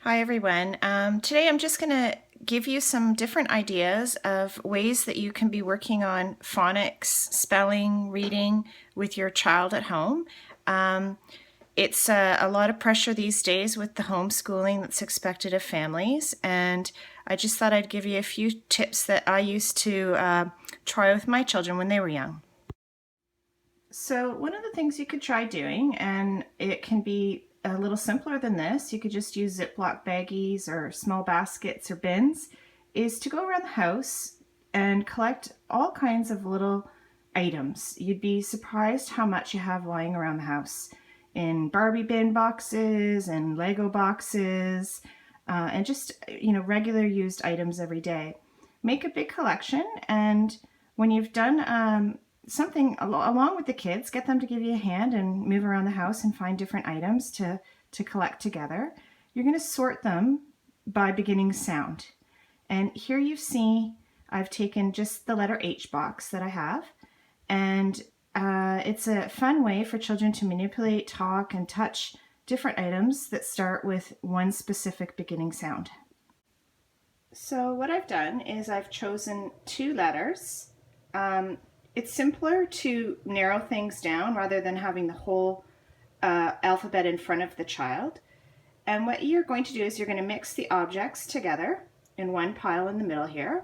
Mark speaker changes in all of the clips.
Speaker 1: Hi everyone. Today I'm just going to give you some different ideas of ways that you can be working on phonics, spelling, reading with your child at home. It's a lot of pressure these days with the homeschooling that's expected of families, and I just thought I'd give you a few tips that I used to try with my children when they were young. So one of the things you could try doing, and it can be a little simpler than this, you could just use Ziploc baggies or small baskets or bins, is to go around the house and collect all kinds of little items. You'd be surprised how much you have lying around the house in Barbie bin boxes and Lego boxes, and just regular used items every day. Make a big collection, and when you've done something along with the kids, get them to give you a hand and move around the house and find different items to collect together. You're going to sort them by beginning sound. And here you see I've taken just the letter H box that I have, and it's a fun way for children to manipulate, talk, and touch different items that start with one specific beginning sound. So what I've done is I've chosen two letters. It's simpler to narrow things down rather than having the whole alphabet in front of the child. And what you're going to do is you're going to mix the objects together in one pile in the middle here.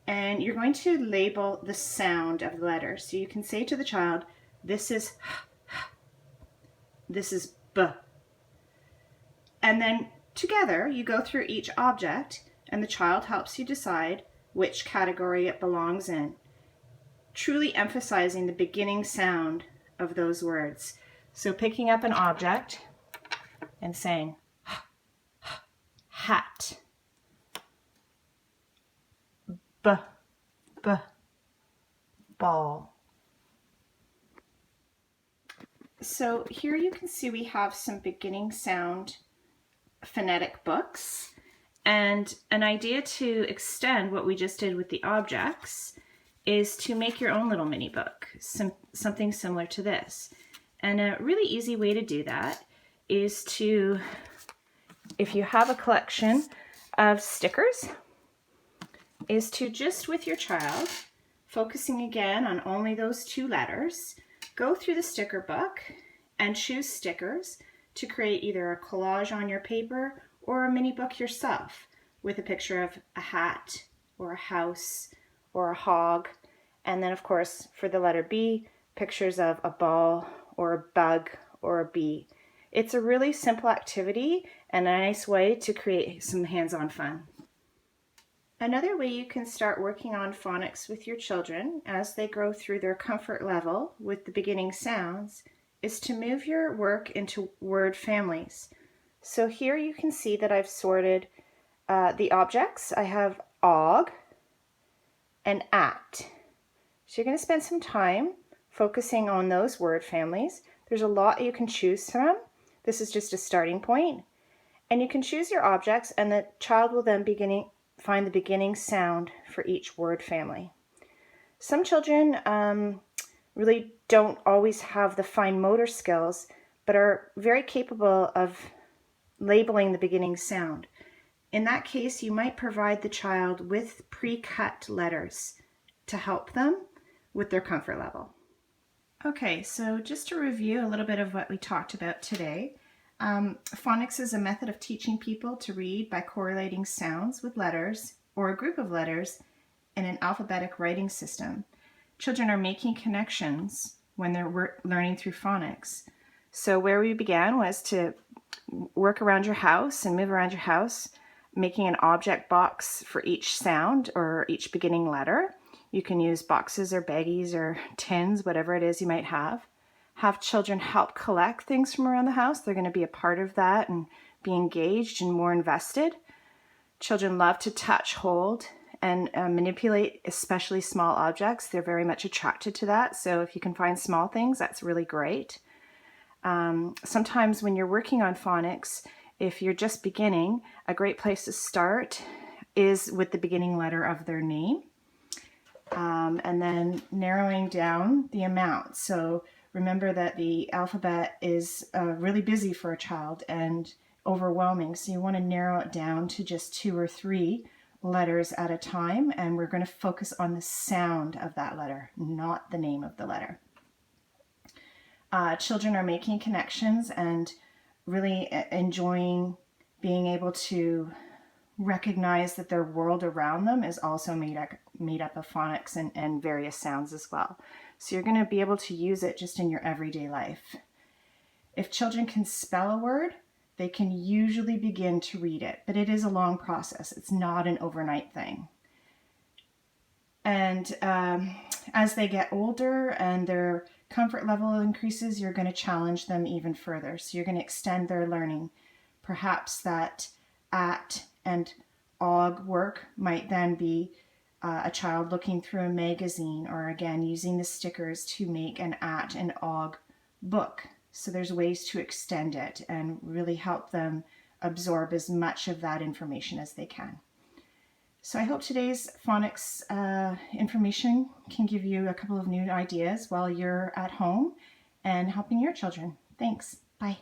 Speaker 1: And you're going to label the sound of the letters. So you can say to the child, this is this is B. And then together you go through each object and the child helps you decide which category it belongs in, truly emphasizing the beginning sound of those words. So picking up an object and saying hat, b, b, ball. So here you can see we have some beginning sound phonetic books, and an idea to extend what we just did with the objects is to make your own little mini book, something similar to this. And a really easy way to do that is to, if you have a collection of stickers, is to just with your child, focusing again on only those two letters, go through the sticker book and choose stickers to create either a collage on your paper or a mini book yourself with a picture of a hat or a house or a hog, and then of course for the letter B, pictures of a ball or a bug or a bee. It's a really simple activity and a nice way to create some hands-on fun. Another way you can start working on phonics with your children as they grow through their comfort level with the beginning sounds is to move your work into word families. So here you can see that I've sorted the objects. I have og and at. So you're going to spend some time focusing on those word families. There's a lot you can choose from. This is just a starting point. And you can choose your objects, and the child will then find the beginning sound for each word family. Some children really don't always have the fine motor skills, but are very capable of labeling the beginning sound. In that case, you might provide the child with pre-cut letters to help them with their comfort level. Okay, so just to review a little bit of what we talked about today, phonics is a method of teaching people to read by correlating sounds with letters or a group of letters in an alphabetic writing system. Children are making connections when they're learning through phonics. So where we began was to work around your house and move around your house, making an object box for each sound or each beginning letter. You can use boxes or baggies or tins, whatever it is you might have. Have children help collect things from around the house. They're going to be a part of that and be engaged and more invested. Children love to touch, hold, and manipulate, especially small objects. They're very much attracted to that. So if you can find small things, that's really great. Sometimes when you're working on phonics, if you're just beginning, a great place to start is with the beginning letter of their name. And then narrowing down the amount. So remember that the alphabet is really busy for a child, and overwhelming. So you want to narrow it down to just 2 or 3 letters at a time, and we're going to focus on the sound of that letter, not the name of the letter. Children are making connections and really enjoying being able to recognize that their world around them is also made up of phonics and various sounds as well. So you're going to be able to use it just in your everyday life. If children can spell a word, they can usually begin to read it, but it is a long process. It's not an overnight thing. And as they get older and their comfort level increases, you're going to challenge them even further. So you're going to extend their learning. Perhaps that at and og work might then be a child looking through a magazine, or again using the stickers to make an at and og book. So there's ways to extend it and really help them absorb as much of that information as they can. So I hope today's phonics information can give you a couple of new ideas while you're at home and helping your children. Thanks. Bye.